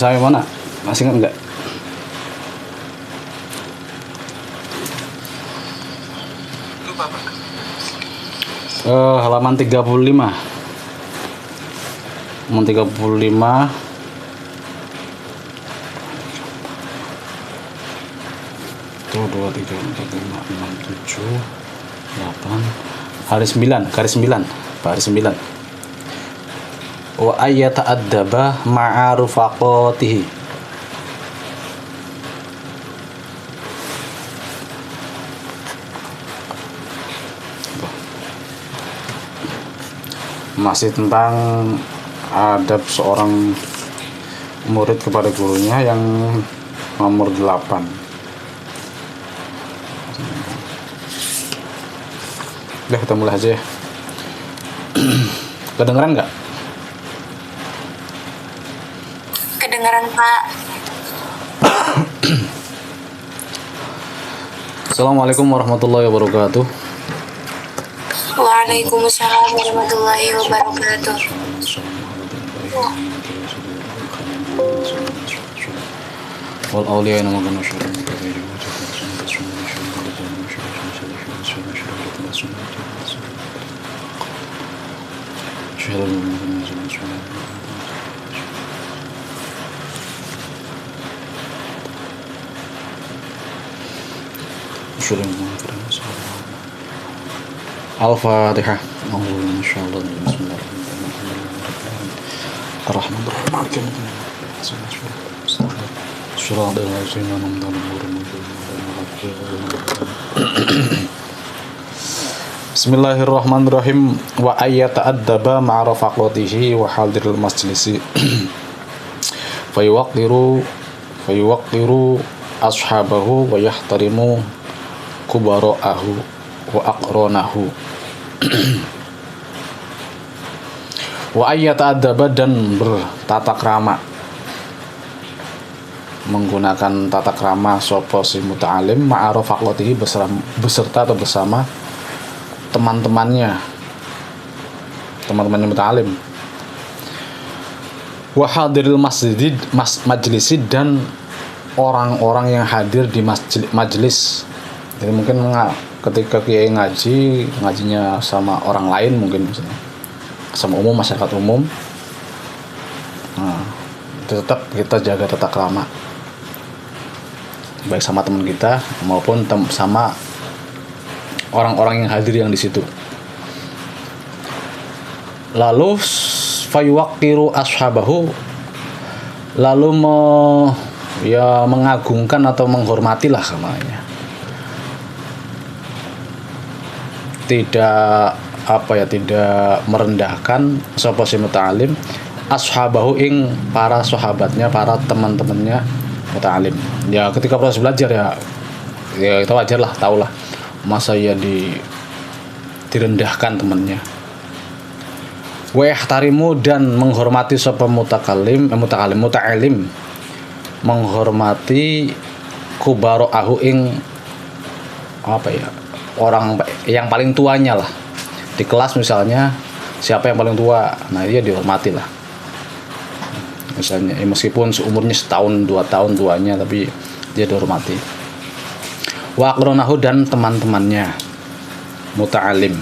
Sampai mana? Masih ingat nggak? Lupa Pak. Halaman 35. Halaman 35. Itu 2, 3, 4, 5, 6, 7, 8. Hari 9, garis 9. Baris 9. Wa ayyata'addaba ma'a rufaqatihi. Masih tentang adab seorang murid kepada gurunya yang nomor 8. Udah, kita mulai aja ya. Kedengeran nggak? Kedengaran Pak. Assalamualaikum warahmatullahi wabarakatuh. Waalaikumsalam warahmatullahi wabarakatuh. Wal auliya nama kana syurga. Al-Fatihah. Insyaallah. Bismillahirrahmanirrahim. Bismillahirrahmanirrahim. Wa ayyata'addaba ma'a rafaqatihi wa hadiril majlisi. Fayuwaqqiru ashabahu wa yahtarimu kubara'ahu wa aqranahu. Wa ayyata'addaba, dan bertata krama, menggunakan tata krama sapa si muta'alim ma'a rafaqatihi, beserta atau bersama teman-temannya muta'alim. Wa hadiril majlisi, dan orang-orang yang hadir di majelis. Jadi mungkin ketika kiai ngajinya sama orang lain, mungkin misalnya sama umum, masyarakat umum, tetap kita jaga tata krama, baik sama teman kita maupun sama orang-orang yang hadir yang di situ. Lalu fayuwaqqiru ashabahu, lalu mengagungkan atau menghormatilah namanya. Tidak merendahkan sapa si muta'alim ashabahu ing para sahabatnya, para teman-temannya muta'alim. Ya ketika proses belajar ya kita wajar lah, tahulah masa ya direndahkan temannya. Wa yahtarimu, dan menghormati sapa muta'alim, menghormati kubara'ahu ing orang yang paling tuanya lah. Di kelas misalnya siapa yang paling tua, nah dia dihormati lah. Misalnya meskipun umurnya setahun 2 tahun tuanya, tapi dia dihormati. Wa aqranahu, dan teman-temannya muta'alim.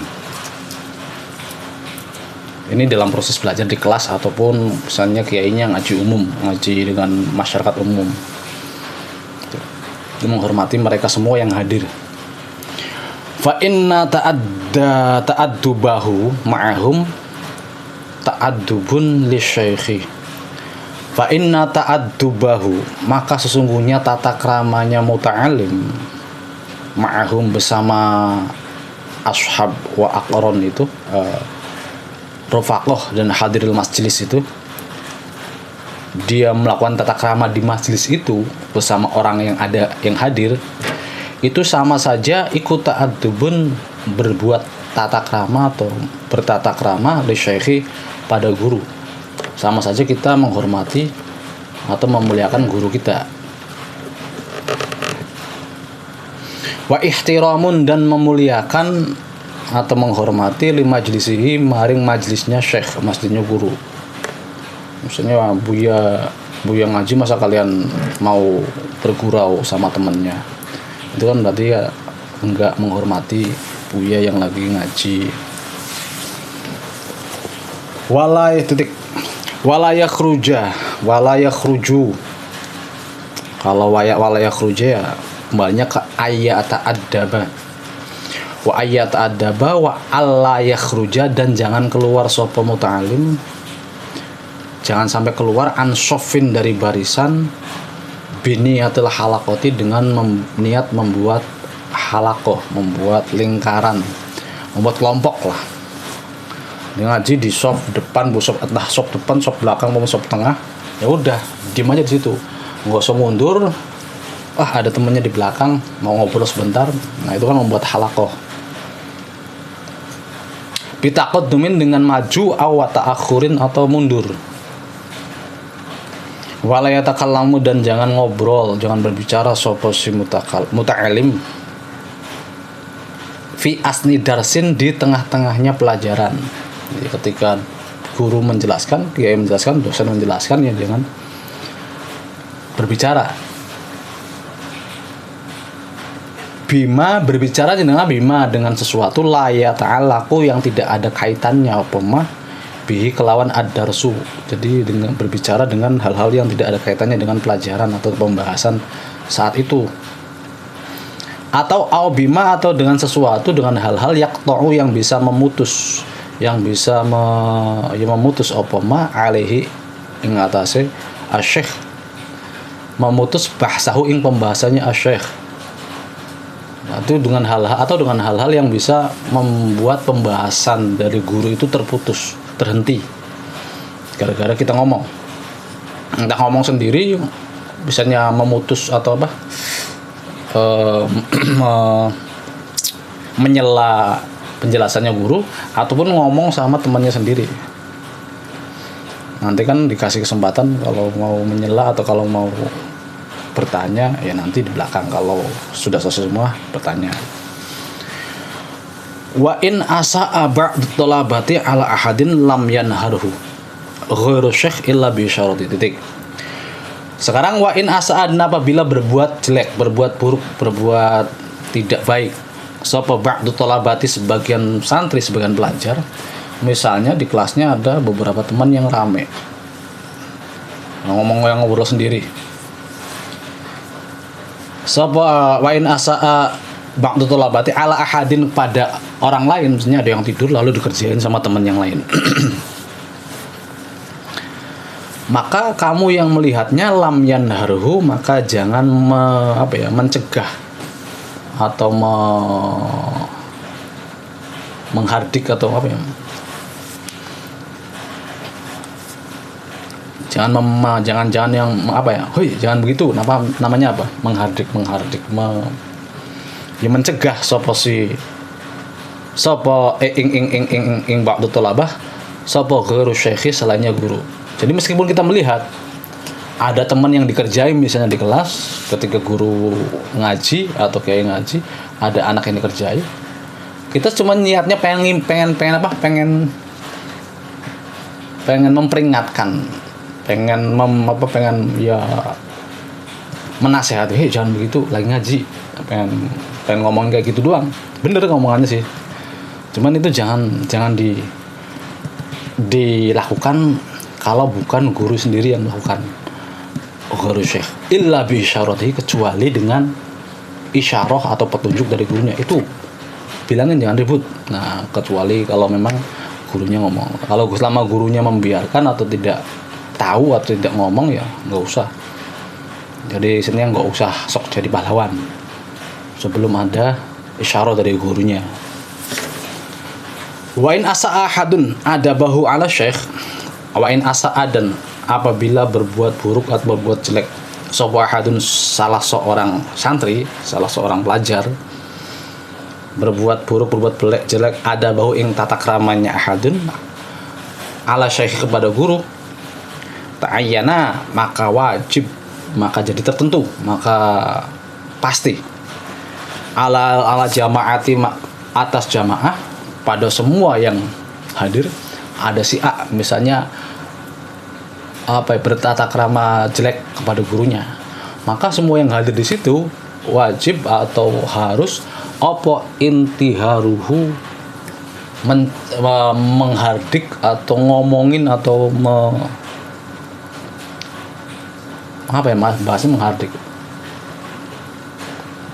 Ini dalam proses belajar di kelas ataupun misalnya kiainya ngaji dengan masyarakat umum. Itu menghormati mereka semua yang hadir. Fa inna ta'addubahu ma'ahum ta'addubun lisyaikhi. Fa inna ta'addubahu, maka sesungguhnya tata kramanya muta'alim ma'ahum, bersama ashab wa aqron itu, rufaqah dan hadiril majlis itu, dia melakukan tata krama di majlis itu bersama orang yang hadir, itu sama saja ikut ta'addubun, berbuat tata krama atau bertata krama li syaikhi, pada guru. Sama saja kita menghormati atau memuliakan guru kita. Wa ihtiramun, dan memuliakan atau menghormati li majlisihi, maring majlisnya syekh, majlisnya guru. Misalnya Buya Buya ngaji masa kalian mau bergurau sama temennya, itu kan berarti ya enggak menghormati Buya yang lagi ngaji. Walaya khruju. Kalau walaya khruja ya kembalinya ke ayat adaba. Wa ayat adaba wa alla yakhruja, dan jangan keluar sapa muta'alim, jangan sampai keluar ansofin dari barisan, biniyatil halakoti, dengan niat membuat halakoh, membuat lingkaran, membuat kelompok lah. Dia ngaji di sop depan, sop entah sop depan, sop belakang, maupun sop tengah, ya udah diem aja di situ, nggak usah mundur. Ada temennya di belakang mau ngobrol sebentar, nah itu kan membuat halakoh. Bitaqaddumin, dengan maju, aw ta'akhurin, atau mundur. Wala yatakallamu, dan jangan ngobrol, jangan berbicara sapa si muta'alim fi asni darsin, di tengah-tengahnya pelajaran. Jadi ketika guru menjelaskan, kiai menjelaskan, dosen menjelaskan, ya jangan berbicara. Bima, berbicara dengan sesuatu la ta'alaku, yang tidak ada kaitannya apa mah bihi kelawan ad-darsu. Jadi dengan berbicara dengan hal-hal yang tidak ada kaitannya dengan pelajaran atau pembahasan saat itu. Atau au bima, atau dengan sesuatu, dengan hal-hal yaqta'u, yang bisa memutus, yang bisa memutus apa ma alaihi ing atase asy-syekh, memutus bahsahu ing pembahasannya asy-syekh. Itu dengan hal-hal yang bisa membuat pembahasan dari guru itu terputus, terhenti gara-gara kita ngomong. Entah ngomong sendiri bisanya memutus atau apa, menyela penjelasannya guru, ataupun ngomong sama temannya sendiri. Nanti kan dikasih kesempatan kalau mau menyela atau kalau mau bertanya, ya nanti di belakang kalau sudah selesai semua bertanya. Wa in asa'a ba'd thalabati ala ahadin lam yanharhu ghairu syekh illa bi syarati titik. Sekarang wa in asa'an, apabila berbuat jelek, berbuat buruk, berbuat tidak baik sapa ba'd thalabati, sebagian santri, sebagian pelajar, misalnya di kelasnya ada beberapa teman yang rame, yang ngobrol sendiri. Sapa wa in asa'a ba'd thalabati ala ahadin, pada orang lain, misalnya ada yang tidur lalu dikerjain sama teman yang lain. Maka kamu yang melihatnya lam yanharhu, maka jangan mencegah atau menghardik atau jangan yang jangan begitu, namanya apa, menghardik ya mencegah sapa ing ba'du thalabah sapa ghairu syekhi, selainnya guru. Jadi meskipun kita melihat ada teman yang dikerjain misalnya di kelas ketika guru ngaji atau kiai ngaji, ada anak yang dikerjain, kita cuma niatnya pengen memperingatkan, pengen menasehati, jangan begitu, lagi ngaji, pengen ngomong kayak gitu doang. Bener ngomongannya sih, cuman itu jangan dilakukan kalau bukan guru sendiri yang melakukan. Guru syekh illa bi isyaratihi, kecuali dengan isyarah atau petunjuk dari gurunya, itu bilangin jangan ribut. Nah, kecuali kalau memang gurunya ngomong. Kalau selama gurunya membiarkan atau tidak tahu atau tidak ngomong, ya nggak usah. Jadi sebenarnya nggak usah sok jadi pahlawan sebelum ada isyarah dari gurunya. Wa in asa'a ahadun adabahu ala syekh, wa in asa'a, dan apabila berbuat buruk atau berbuat jelek sapa ahadun, salah seorang santri, salah seorang pelajar, berbuat buruk, berbuat jelek, adabahu ing tata kramanya ahadun ala syekh, kepada guru, ta'ayyana, maka wajib, maka jadi tertentu, maka pasti, ala jamaati, atas jamaah, pada semua yang hadir. Ada si A misalnya bertata krama jelek kepada gurunya, maka semua yang hadir di situ wajib atau harus intiharuhu menghardik atau ngomongin atau bahasanya menghardik,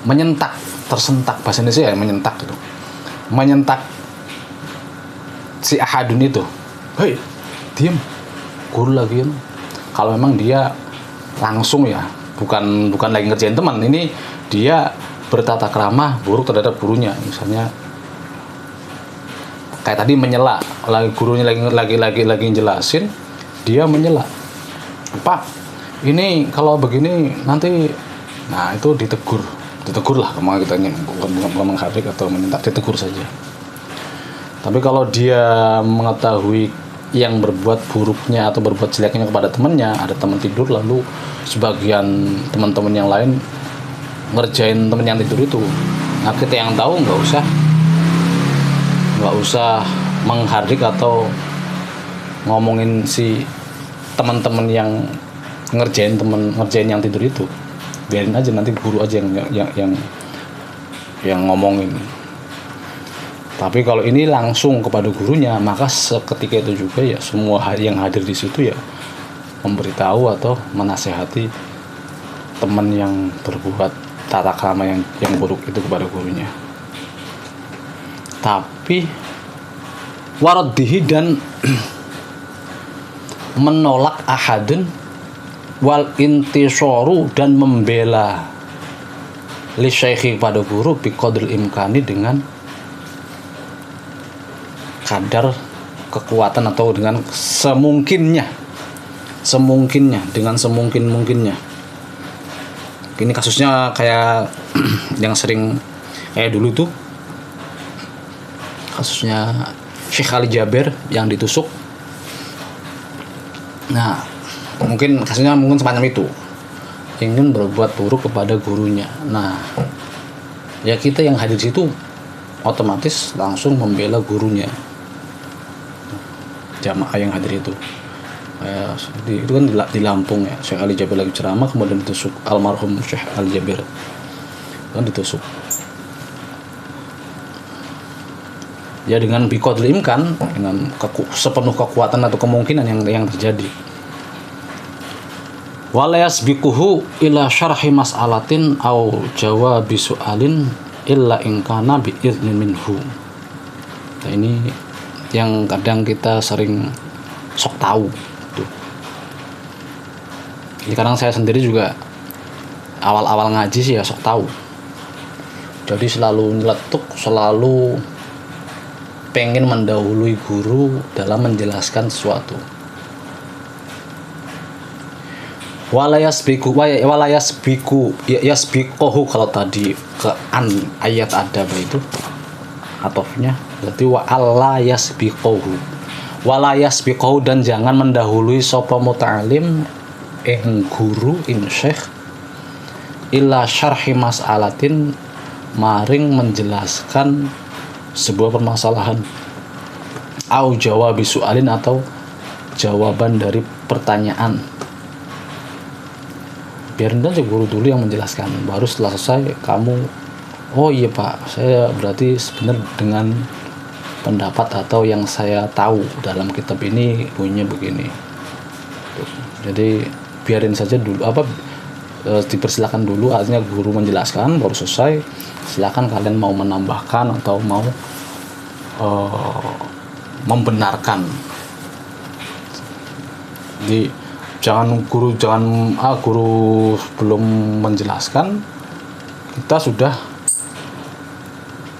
menyentak, tersentak, bahasa Indonesia ya menyentak gitu, menyentak si ahadun itu, hei diem, guru lagi. Kalau memang dia langsung ya, bukan lagi ngerjain teman, ini dia bertata krama buruk terhadap gurunya, misalnya kayak tadi menyela, gurunya lagi jelasin, dia menyela, Pak ini kalau begini nanti, nah itu ditegur lah, kemana kita ingin bukan menghardik atau menyentak, ditegur saja. Tapi kalau dia mengetahui yang berbuat buruknya atau berbuat jeleknya kepada temannya, ada teman tidur lalu sebagian teman-teman yang lain ngerjain teman yang tidur itu, nah kita yang tahu nggak usah menghardik atau ngomongin si teman-teman yang ngerjain yang tidur itu, biarin aja, nanti guru aja yang ngomongin. Tapi kalau ini langsung kepada gurunya, maka seketika itu juga ya semua yang hadir di situ ya memberitahu atau menasehati teman yang berbuat tata krama yang buruk itu kepada gurunya. Tapi waraddihi, dan menolak ahadun, wal intisoru, dan membela li syaikhi pada guru biqadril imkani, dengan kadar kekuatan atau dengan semungkinnya, dengan semungkin-mungkinnya. Ini kasusnya kayak yang sering kayak dulu tuh kasusnya Syekh Ali Jaber yang ditusuk. Nah, mungkin kasusnya semacam itu, ingin berbuat buruk kepada gurunya. Nah, ya kita yang hadir di situ otomatis langsung membela gurunya, jamaah yang hadir itu. Seperti itu kan di Lampung ya, Syekh Ali Jaber lagi ceramah kemudian ditusuk, almarhum Syekh Ali Jaber kan ditusuk. Ya dengan biqadril imkan, dengan sepenuh kekuatan atau kemungkinan yang terjadi. Wala yasbiquhu ila syarhi mas'alatin au jawabi su'alin illa in kana bi idznin minhu. Nah, ini yang kadang kita sering sok tahu tuh. Jadi kadang saya sendiri juga awal-awal ngaji sih ya sok tahu. Jadi selalu nyeletuk, selalu pengen mendahului guru dalam menjelaskan sesuatu. Walayasbiku yasbiquhu, kalau tadi ke ayat ada itu atofnya, berarti wa alla yasbiquhu, dan jangan mendahului sapa muta'alim guru syekh illa syarhi mas'alatin, maring menjelaskan sebuah permasalahan, au jawabi su'alin, atau jawaban dari pertanyaan. Biarin aja guru dulu yang menjelaskan, baru setelah selesai kamu, oh iya Pak, saya berarti sebenarnya dengan pendapat atau yang saya tahu dalam kitab ini bunyinya begini. Jadi biarin saja dulu, dipersilakan dulu, artinya guru menjelaskan baru selesai, silakan kalian mau menambahkan atau mau membenarkan. Jadi guru belum menjelaskan, kita sudah,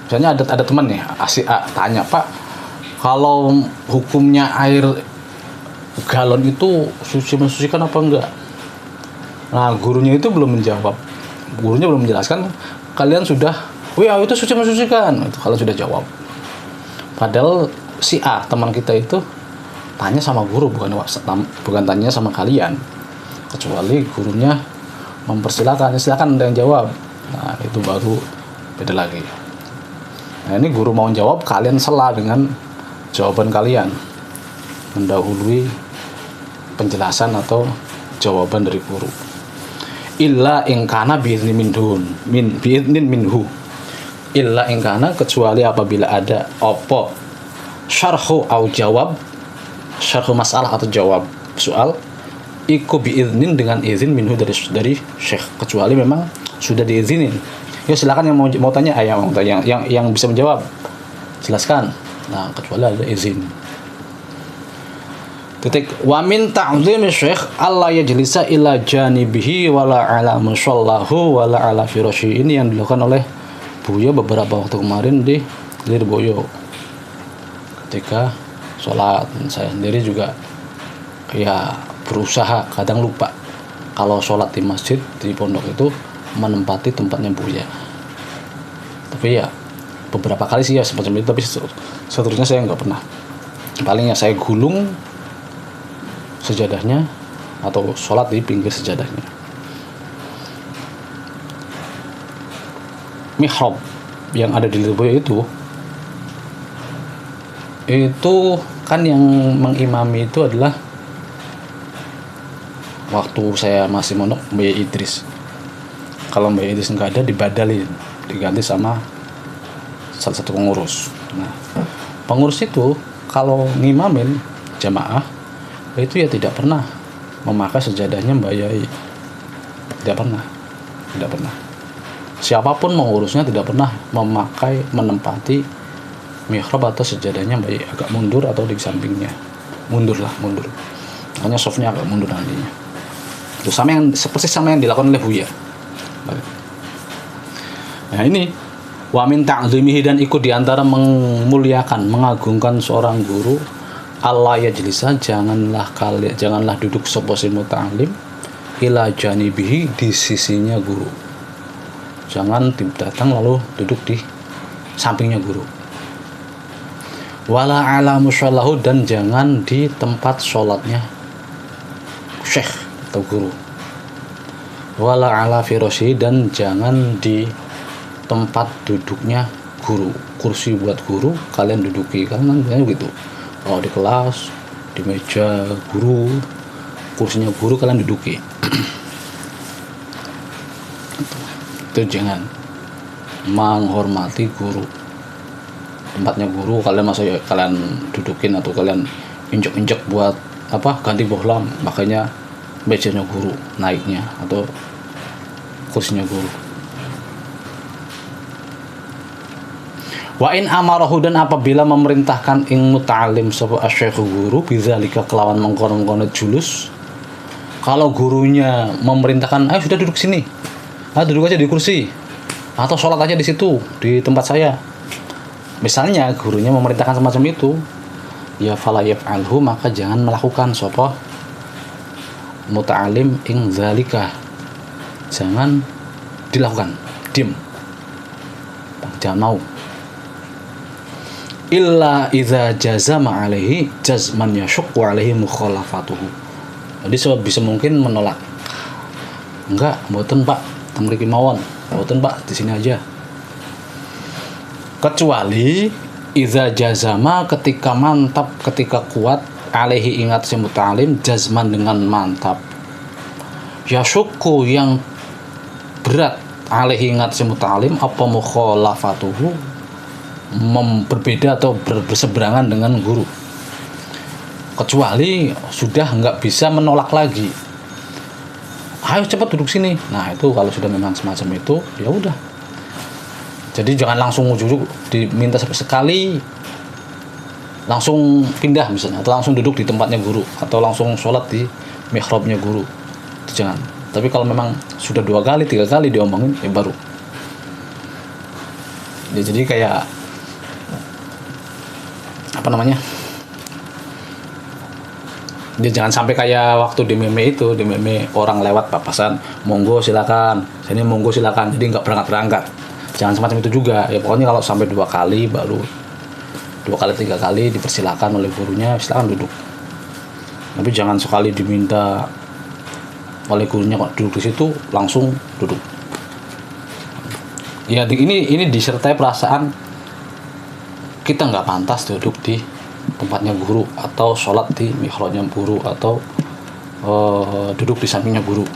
misalnya ada teman nih si A tanya, Pak kalau hukumnya air galon itu mensucikan apa enggak? Nah, gurunya itu belum menjawab, gurunya belum menjelaskan, kalian sudah, wah itu mensucikan, itu kalau sudah jawab. Padahal si A teman kita itu tanya sama guru, bukan tanya sama kalian, kecuali gurunya mempersilakan, silakan ada yang jawab. Nah, itu baru beda lagi. Nah, ini guru mau jawab, kalian sela dengan jawaban kalian, mendahului penjelasan atau jawaban dari guru. Illa ingkana bi'idnin minhu. Illa ingkana, kecuali apabila ada apa syarhu au jawab, syarhu masalah atau jawab soal, iku bi'idnin, dengan izin minhu dari syekh, kecuali memang sudah diizinin. Ya silakan yang mau tanya, yang bisa menjawab jelaskan. Nah, kecuali ada izin. Wa min ta'zimi syekh alla yajlisa ila janibihi wala ala musallahu wala ala firasyi. Ini yang dilakukan oleh Buya beberapa waktu kemarin di Lirboyo ketika sholat. Saya sendiri juga ya berusaha, kadang lupa kalau sholat di masjid di pondok itu menempati tempatnya Buya. Tapi ya beberapa kali sih ya semacam itu, tapi seterusnya saya nggak pernah. Palingnya saya gulung sejadahnya atau sholat di pinggir sejadahnya. Mihrab yang ada di Lirboyo itu kan yang mengimami itu adalah waktu saya masih mondok Mbak Idris. Kalau Mbak Idris nggak ada, dibadalin, diganti sama salah satu pengurus. Nah, pengurus itu kalau ngimamin jamaah itu ya tidak pernah memakai sejadahnya Mbak Yai. Tidak pernah. Siapapun mengurusnya tidak pernah menempati mihrab atau sejadahnya Mbak Yai, agak mundur atau di sampingnya. Mundur. Hanya softnya agak mundur nantinya. Itu seperti yang dilakukan oleh Buya. Nah, ini wa min ta'zimihi, dan ikut diantara memuliakan, mengagungkan seorang guru, Allah yajlisa, janganlah duduk sapa si muta'alim ila janibihi, di sisinya guru. Jangan datang lalu duduk di sampingnya guru. Wala ala musallahu, dan jangan di tempat sholatnya syekh atau guru. Wala ala firasyi, dan jangan di tempat duduknya guru. Kursi buat guru kalian duduki, kalian begitu. Kalau di kelas, di meja guru, kursinya guru kalian duduki. Itu jangan. Menghormati guru. Tempatnya guru kalian dudukin atau kalian injek-injek buat ganti bohlam, makanya mejanya guru naiknya atau kursinya guru. Wa in amarahu, dan apabila memerintahkan ing muta'alim sapa asyekhu guru bidzalika kelawan mengkono-kono julus. Kalau gurunya memerintahkan, ayo sudah duduk sini, duduk aja di kursi, atau sholat aja di situ di tempat saya, misalnya gurunya memerintahkan semacam itu, ya fala yaf'alhu, maka jangan melakukan sapa muta'alim ing zalika, jangan dilakukan, diam, jangan mau. Illa idza jazama alaihi jazman yashqu alaihi mukhalafatuhu. Jadi bisa mungkin menolak. Enggak, mboten Pak, teng mriki mawon. Mboten Pak, di sini aja. Kecuali idza jazama, ketika mantap, ketika kuat, alaihi ingat si muta'alim, jazman dengan mantap. Yashqu yang berat, alaihi ingat si muta'alim, apa mukhalafatuhu, berbeda atau berseberangan dengan guru, kecuali sudah nggak bisa menolak lagi, ayo cepat duduk sini. Nah, itu kalau sudah memang semacam itu, ya udah. Jadi jangan langsung ujuk-ujuk diminta sekali langsung pindah misalnya, atau langsung duduk di tempatnya guru, atau langsung sholat di mihrabnya guru, itu jangan. Tapi kalau memang sudah 2 kali 3 kali diomongin, ya baru. Ya, jadi kayak dia jangan sampai kayak waktu di meme orang lewat papasan, monggo silakan, sini monggo silakan, jadi nggak berangkat. Jangan semacam itu juga ya. Pokoknya kalau sampai 2 kali, baru 2 kali 3 kali dipersilakan oleh gurunya, silakan duduk. Tapi jangan sekali diminta oleh gurunya kok duduk di situ langsung duduk. Ya, ini disertai perasaan kita nggak pantas duduk di tempatnya guru, atau sholat di mihrabnya guru, atau duduk di sampingnya guru.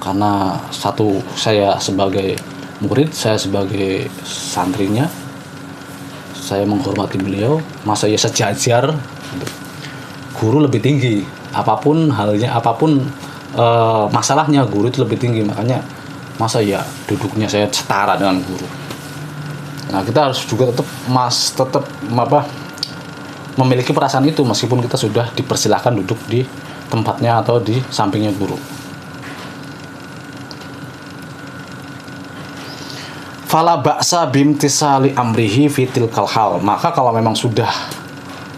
Karena satu, saya sebagai murid, saya sebagai santrinya, saya menghormati beliau, masa ya sejajar. Guru lebih tinggi, apapun halnya, apapun masalahnya, guru itu lebih tinggi. Makanya masa ya duduknya saya setara dengan guru. Nah, kita harus juga tetap memiliki perasaan itu, meskipun kita sudah dipersilahkan duduk di tempatnya atau di sampingnya guru. Fala ba'sa bimtisali amrihi fitil kalhal. Maka kalau memang sudah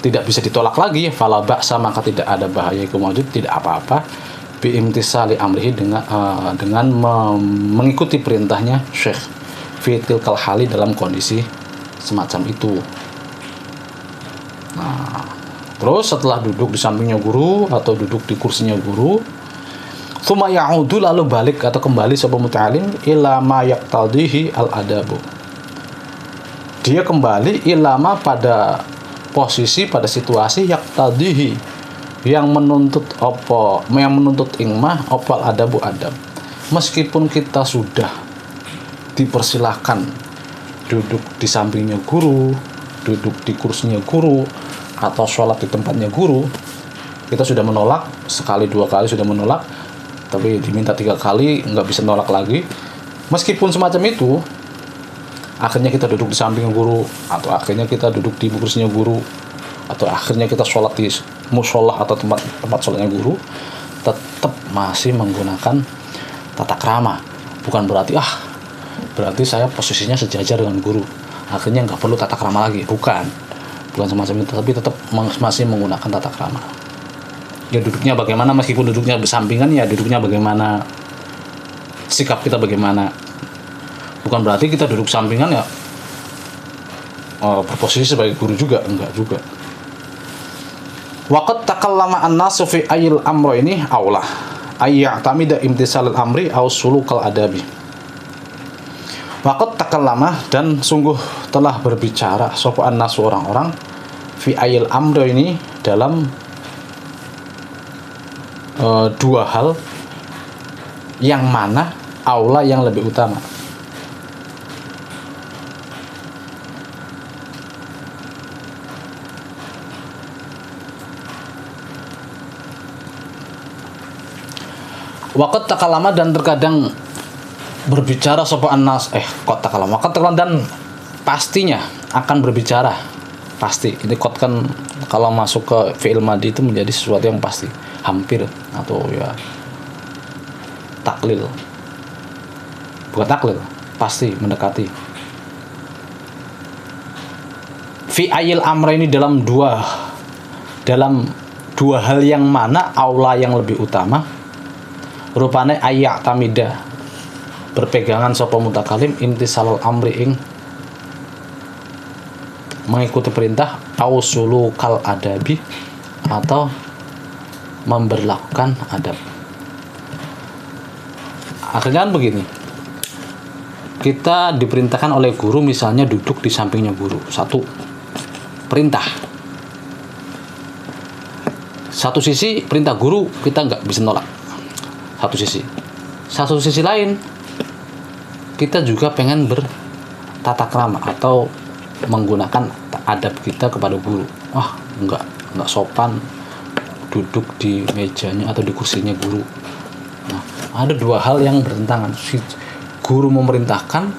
tidak bisa ditolak lagi, fala ba'sa, maka tidak ada bahaya wujud, tidak apa-apa bimtisali amrihi, dengan mengikuti perintahnya Syekh fitil kalhali, dalam kondisi semacam itu. Nah, terus setelah duduk di sampingnya guru atau duduk di kursinya guru, tsumma ya'udu, lalu balik atau kembali sapa muta'alim ila ma yaqtadihi al-adabu. Dia kembali ilama, pada posisi, pada situasi yaqtadihi, yang menuntut ingmah opal adabu adab. Meskipun kita sudah dipersilahkan duduk di sampingnya guru, duduk di kursinya guru, atau sholat di tempatnya guru, kita sudah menolak sekali, 2 kali sudah menolak, tapi diminta 3 kali nggak bisa nolak lagi. Meskipun semacam itu, akhirnya kita duduk di samping guru, atau akhirnya kita duduk di kursinya guru, atau akhirnya kita sholat di musolah atau tempat sholatnya guru, tetap masih menggunakan tata krama. Bukan berarti saya posisinya sejajar dengan guru, akhirnya nggak perlu tata krama lagi. Bukan semacam itu, tapi tetap masih menggunakan tata krama. Ya duduknya bagaimana, meskipun duduknya bersampingan, ya duduknya bagaimana, sikap kita bagaimana. Bukan berarti kita duduk sampingan ya berposisi sebagai guru juga, enggak juga. Waqad takallama an-nasu fi ayil amro ini aulah ayya'tamida imtisalul amri aw sulukal adabi. Waqad takallama, dan sungguh telah berbicara sapa an-nasu, orang-orang, fi ayil amro ini, dalam 2 hal, yang mana aula yang lebih utama. Waqad takalama, dan terkadang berbicara sapa annas qad takalama, dan pastinya akan berbicara, pasti. Ini qad kan kalau masuk ke fi'il madhi itu menjadi sesuatu yang pasti, hampir, atau ya taklil. Bukan taklil, pasti, mendekati. Fi ayil amra ini dalam dua hal yang mana aula yang lebih utama, rupane ayak tamida, berpegangan sapa mutakalim, imtisalul amri ing mengikuti perintah, ausulu kal adabi, atau memberlakukan adab. Akhirnya kan begini, kita diperintahkan oleh guru, misalnya duduk di sampingnya guru, satu perintah. Satu sisi perintah guru kita nggak bisa nolak, satu sisi lain kita juga pengen bertata krama atau menggunakan adab kita kepada guru. Nggak sopan duduk di mejanya atau di kursinya guru. Nah, ada 2 hal yang bertentangan. Si guru memerintahkan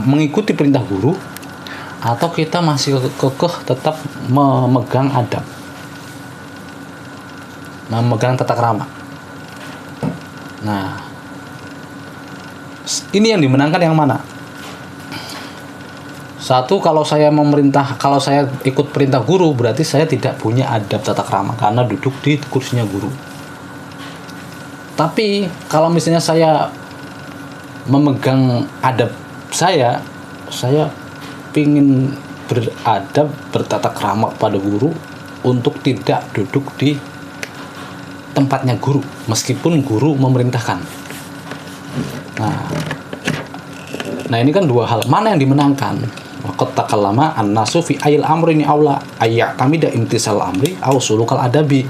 mengikuti perintah guru, atau kita masih kekeh tetap memegang adab, memegang tata krama. Nah, ini yang dimenangkan yang mana? Satu, kalau saya ikut perintah guru, berarti saya tidak punya adab tata krama karena duduk di kursinya guru. Tapi kalau misalnya saya memegang adab, saya pingin beradab, bertata krama pada guru, untuk tidak duduk di tempatnya guru meskipun guru memerintahkan. Nah ini kan 2 hal, mana yang dimenangkan? qad takallama an-nasu fi ayil amri ni aula ayya tamida imtisal amri aw sulukal adabi.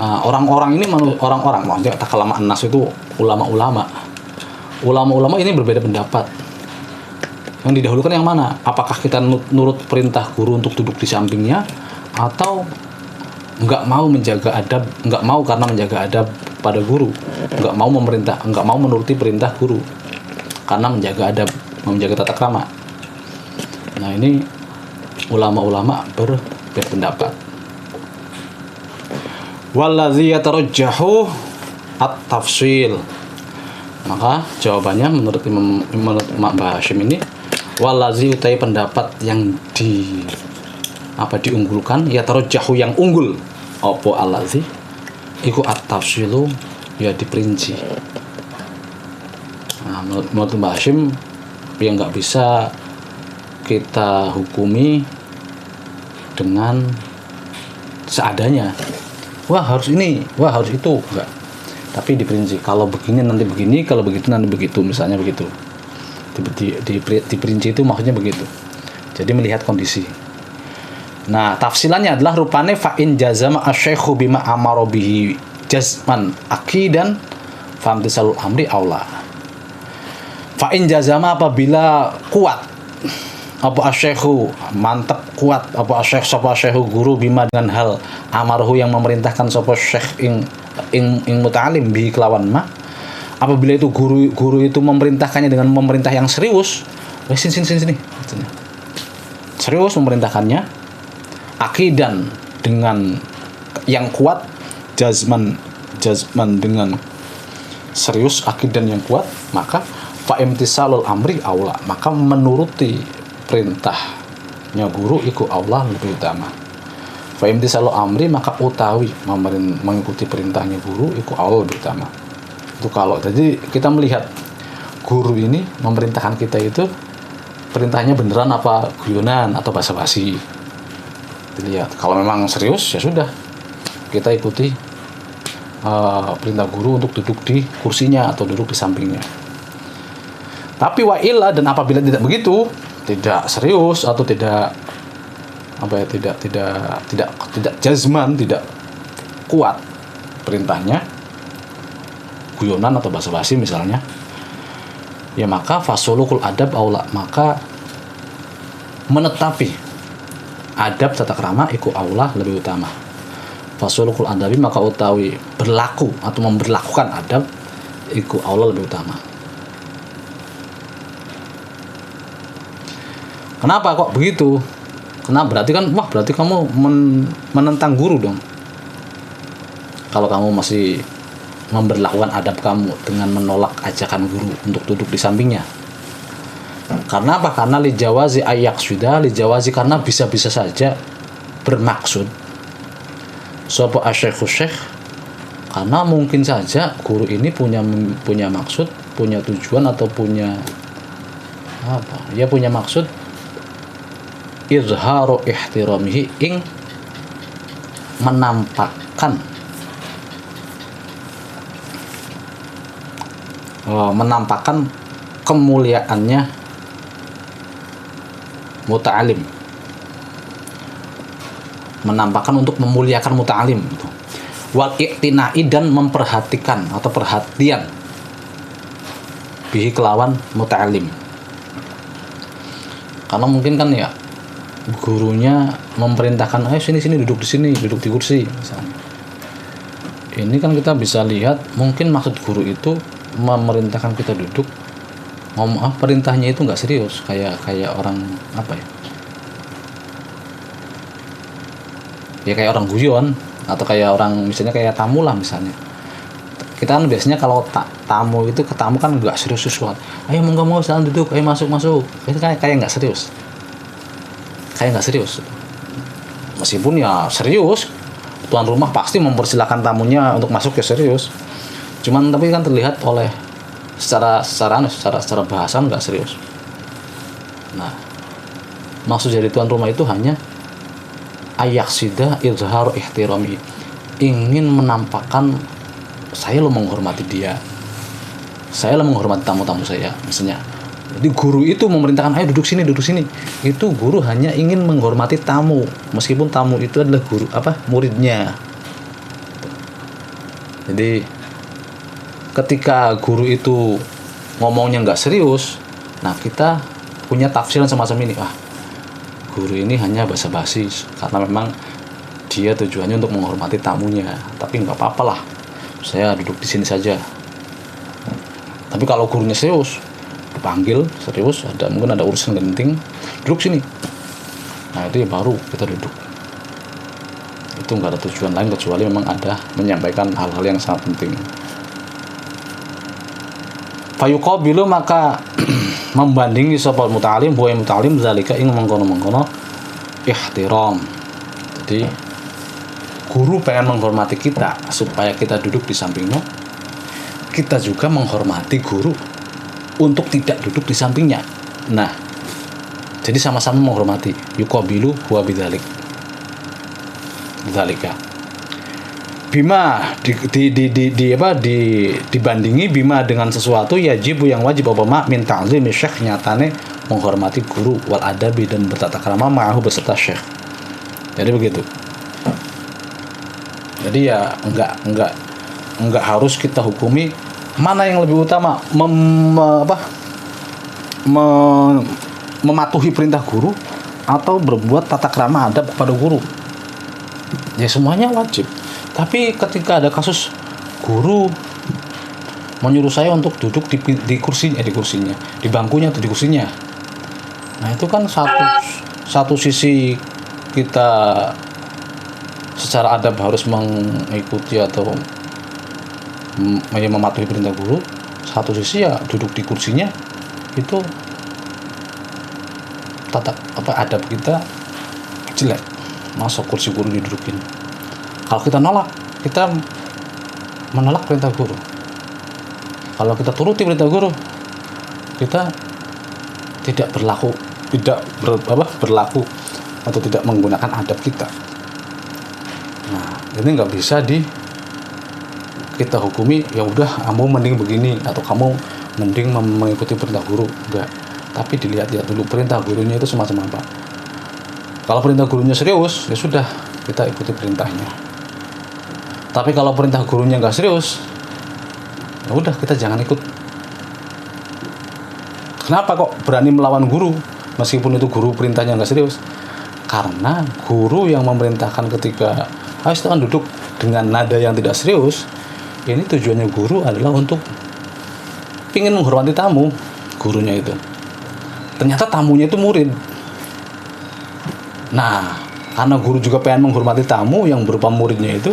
Orang-orang ini orang-orang maksudnya takallama an-nas itu ulama-ulama. Ulama-ulama ini berbeda pendapat. Yang didahulukan yang mana? Apakah kita nurut perintah guru untuk duduk di sampingnya, atau nggak mau menjaga adab, nggak mau karena menjaga adab pada guru, nggak mau menuruti perintah guru karena menjaga adab, menjaga tata krama. Nah, ini ulama-ulama berpendapat. Wallazi yatarajjahu at-tafsil. Maka jawabannya menurut Imam Hashim ini, wallazi utai pendapat yang diunggulkan, yatarajjahu yang unggul, apa allazi iku at-tafsilu, ya diperinci. Nah, menurut Mbak Hashim yang nggak bisa kita hukumi dengan seadanya. Wah harus ini, wah harus itu, enggak. Tapi diperinci. Kalau begini nanti begini, kalau begitu nanti begitu, misalnya begitu. Diperinci itu maksudnya begitu. Jadi melihat kondisi. Nah, tafsilannya adalah rupane fa in jazama asy-syaikhu bima amara bihi jazman aqidan famtisalul amri aula. Fa in jazama apabila kuat apa asy-syaikhu mantap kuat apa asy-syaikh sapa asy-syaikhu guru bima dengan hal amarhu yang memerintahkan sapa syekh ing muta'alim bi kelawan ma, apabila itu guru itu memerintahkannya dengan memerintah yang serius, sini serius memerintahkannya, akidan dengan yang kuat, jazman dengan serius, akidan yang kuat, maka fa imtisalul amri aula, maka menuruti perintahnya guru iku aula lebih utama. Fa imtisalul amri, maka utawi mengikuti perintahnya guru iku aula lebih utama. Itu kalau jadi kita melihat guru ini memerintahkan kita itu perintahnya beneran apa guyonan atau basa-basi. Dilihat kalau memang serius ya sudah kita ikuti perintah guru untuk duduk di kursinya atau duduk di sampingnya. Tapi wa illa, dan apabila tidak begitu, tidak serius atau tidak jazman, tidak kuat perintahnya, guyonan atau basa-basi misalnya, ya maka fasulukul adab aula, maka menetapi adab tata krama iku aula lebih utama. Fasulukul adabi, maka utawi berlaku atau memberlakukan adab iku aula lebih utama. Kenapa kok begitu? Berarti kamu menentang guru dong. Kalau kamu masih memberlakukan adab kamu dengan menolak ajakan guru untuk duduk di sampingnya. Karena apa? Karena lijawazi karena bisa-bisa saja bermaksud sapa asy-syekh, karena mungkin saja guru ini punya maksud, punya tujuan atau punya punya maksud izharu ihtiramihi, ing menampakkan kemuliaannya muta'alim, menampakkan untuk memuliakan muta'alim, wal i'tina'i, dan memperhatikan atau perhatian bihi kelawan muta'alim. Karena mungkin kan ya gurunya memerintahkan ayo sini duduk di kursi misalnya. Ini kan kita bisa lihat mungkin maksud guru itu memerintahkan kita duduk, perintahnya itu nggak serius, kayak orang kayak orang guyon atau kayak orang misalnya kayak tamu lah misalnya. Kita kan biasanya kalau tamu itu ke tamu kan nggak serius sesuatu, ayo mau silakan duduk, ayo masuk, itu kan kayak nggak serius. Meskipun ya serius, tuan rumah pasti mempersilahkan tamunya untuk masuk ya serius. Cuman tapi kan terlihat oleh secara bahasa nggak serius. Nah, maksud dari tuan rumah itu hanya ayaksida izharu ihtirami, ingin menampakkan saya lo menghormati dia, saya lo menghormati tamu-tamu saya misalnya. Jadi guru itu memerintahkan ayo duduk sini. Itu guru hanya ingin menghormati tamu, meskipun tamu itu adalah muridnya. Jadi ketika guru itu ngomongnya nggak serius, nah kita punya tafsiran semacam ini, guru ini hanya basa-basi karena memang dia tujuannya untuk menghormati tamunya, tapi nggak apa-apa lah, saya duduk di sini saja. Tapi kalau gurunya serius, dipanggil serius, mungkin ada urusan genting, duduk sini. Nah itu baru kita duduk. Itu nggak ada tujuan lain kecuali memang ada menyampaikan hal-hal yang sangat penting. Fayuqabilu, maka membandingi sapa muta'alim zalika ing mengkono-mengkono ihtiram. Jadi guru pengen menghormati kita supaya kita duduk di sampingnya, kita juga menghormati guru untuk tidak duduk di sampingnya. Nah, jadi sama-sama menghormati. Yuqabilu huwa bidzalik. Dzalika. Bima dibandingi bima dengan sesuatu yajibu yang wajib min ta'zimi syekh, nyatane menghormati guru wal adabi dan bertata krama ma'ahu beserta syekh. Jadi begitu. Jadi ya enggak harus kita hukumi mana yang lebih utama, mematuhi perintah guru atau berbuat tata krama adab kepada guru. Ya semuanya wajib. Tapi ketika ada kasus guru menyuruh saya untuk duduk di kursinya, di bangkunya atau di kursinya. Nah, itu kan satu sisi kita secara adab harus mengikuti atau mematuhi perintah guru. Satu sisi ya duduk di kursinya itu adab kita jelek. Masuk kursi guru didudukin. Kalau kita menolak perintah guru. Kalau kita turuti perintah guru, kita tidak berlaku atau tidak menggunakan adab kita. Nah, ini nggak bisa kita hukumi, ya udah kamu mending begini atau kamu mending mengikuti perintah guru. Enggak. Tapi dilihat-lihat dulu perintah gurunya itu semacam apa. Kalau perintah gurunya serius, ya sudah, kita ikuti perintahnya. Tapi kalau perintah gurunya nggak serius, ya udah, kita jangan ikut. Kenapa kok berani melawan guru meskipun itu guru perintahnya nggak serius? Karena guru yang memerintahkan ketika silakan duduk dengan nada yang tidak serius, ini tujuannya guru adalah untuk ingin menghormati tamu gurunya itu. Ternyata tamunya itu murid. Nah, karena guru juga pengen menghormati tamu yang berupa muridnya itu,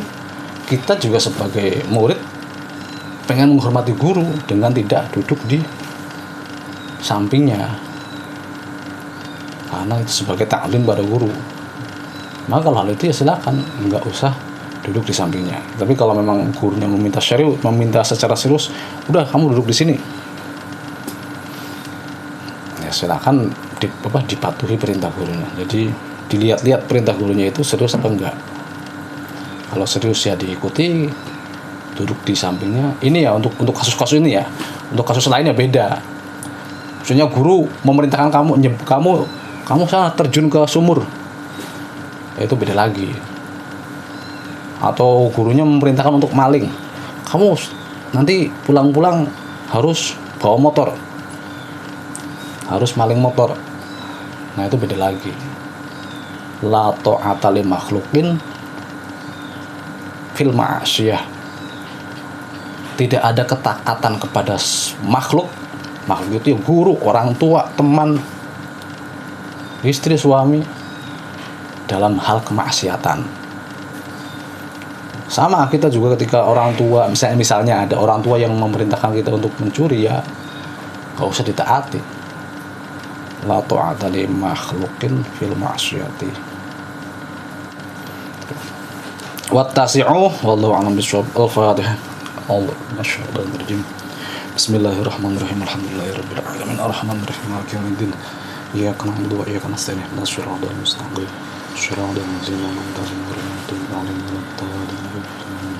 kita juga sebagai murid pengen menghormati guru dengan tidak duduk di sampingnya, karena itu sebagai taklim pada guru. Maka kalau hal itu ya silakan, nggak usah duduk di sampingnya. Tapi kalau memang gurunya meminta secara serius, udah kamu duduk di sini, ya silakan dipatuhi perintah gurunya. Jadi dilihat-lihat perintah gurunya itu serius apa enggak. Kalau serius ya diikuti, duduk di sampingnya. Ini ya untuk kasus-kasus ini ya. Untuk kasus lainnya beda. Maksudnya guru memerintahkan kamu sana terjun ke sumur, ya itu beda lagi. Atau gurunya memerintahkan untuk maling, kamu nanti pulang-pulang harus bawa motor, harus maling motor. Nah itu beda lagi. La ta'ata li makhluqin fil ma'asiyah. Tidak ada ketaatan kepada makhluk itu ya guru, orang tua, teman, istri, suami, dalam hal kemaksiatan. Sama kita juga ketika orang tua, misalnya ada orang tua yang memerintahkan kita untuk mencuri, ya gak usah ditaati. La ta'ata li makhluqin fil ma'asiyati. Wattasi'u wallahu a'lam bishawab. Al-Fatihah. Allah masyaallah terjem. Bismillahirrahmanirrahim. Alhamdulillahirabbil alamin. Arrahmanirrahim. Maliki yaumiddin. Iyyaka na'budu wa iyyaka nasta'in. Ihdinas siratal mustaqim. Shiratal ladzina an'amta 'alaihim ghairil maghdubi 'alaihim waladdallin.